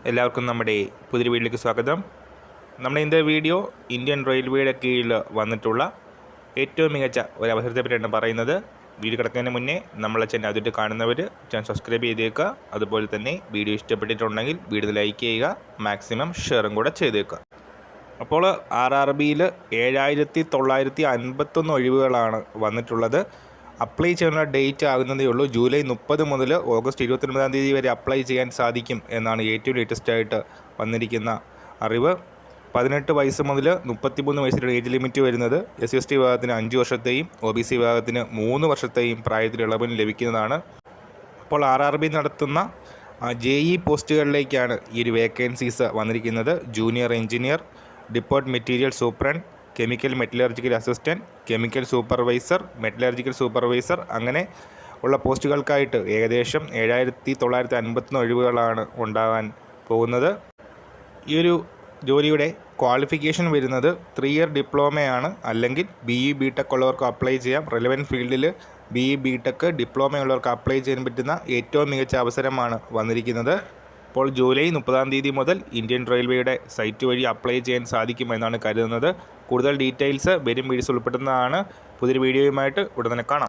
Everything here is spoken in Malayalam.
എല്ലാവർക്കും നമ്മുടെ പുതിയ വീഡിയോയിലേക്ക് സ്വാഗതം. നമ്മുടെ ഇന്നത്തെ വീഡിയോ ഇന്ത്യൻ റെയിൽവേയുടെ കീഴിൽ വന്നിട്ടുള്ള ഏറ്റവും മികച്ച ഒരു അവസരത്തെ പറ്റിയാണ് പറയുന്നത്. വീഡിയോ കിടക്കുന്നതിന് മുന്നേ നമ്മളെ ചാനൽ ആദ്യമായിട്ട് കാണുന്നവർ ചാനൽ സബ്സ്ക്രൈബ് ചെയ്തേക്കുക. അതുപോലെ തന്നെ വീഡിയോ ഇഷ്ടപ്പെട്ടിട്ടുണ്ടെങ്കിൽ വീഡിയോ ലൈക്ക് ചെയ്യുക, മാക്സിമം ഷെയറും കൂടെ ചെയ്തേക്കുക. അപ്പോൾ RRBയിൽ 7951 ഒഴിവുകളാണ് വന്നിട്ടുള്ളത്. അപ്ലൈ ചെയ്യാനുള്ള ഡേറ്റ് ആകുന്നതേ ഉള്ളൂ. ജൂലൈ 30 മുതൽ ഓഗസ്റ്റ് 29 വരെ അപ്ലൈ ചെയ്യാൻ സാധിക്കും എന്നാണ് ഏറ്റവും ലേറ്റസ്റ്റ് ആയിട്ട് വന്നിരിക്കുന്ന അറിവ്. 18 വയസ്സ് മുതൽ 33 വയസ്സിലാണ് ഏജ് ലിമിറ്റ് വരുന്നത്. SC/ST വിഭാഗത്തിന് 5 വർഷത്തെയും OBC വിഭാഗത്തിന് 3 വർഷത്തെയും പ്രായത്തിൽ ഇളവിന് ലഭിക്കുന്നതാണ്. അപ്പോൾ RRB നടത്തുന്ന JE പോസ്റ്റുകളിലേക്കാണ് ഈ ഒരു വേക്കൻസീസ് വന്നിരിക്കുന്നത്. Junior engineer, depot material superintendent, chemical metallurgical assistant, chemical supervisor, metallurgical supervisor അങ്ങനെ ഉള്ള പോസ്റ്റുകൾക്കായിട്ട് ഏകദേശം 7951 ഒഴിവുകളാണ് ഉണ്ടാകാൻ പോകുന്നത്. ഈ ഒരു ജോലിയുടെ ക്വാളിഫിക്കേഷൻ വരുന്നത് 3 ഇയർ ഡിപ്ലോമയാണ്, അല്ലെങ്കിൽ BE BTech ഉള്ളവർക്ക് അപ്ലൈ ചെയ്യാം. റെലവൻറ്റ് ഫീൽഡിൽ BE BTech ഡിപ്ലോമ ഉള്ളവർക്ക് അപ്ലൈ ചെയ്യാൻ പറ്റുന്ന ഏറ്റവും മികച്ച അവസരമാണ് വന്നിരിക്കുന്നത്. അപ്പോൾ ജൂലൈ 30 മുതൽ ഇന്ത്യൻ റെയിൽവേയുടെ സൈറ്റ് വഴി അപ്ലൈ ചെയ്യാൻ സാധിക്കുമെന്നാണ് കരുതുന്നത്. കൂടുതൽ ഡീറ്റെയിൽസ് വരും വീഡിയോസ് ഉൾപ്പെടുന്നതാണ്. പുതിയൊരു വീഡിയോയുമായിട്ട് ഉടനെ കാണാം.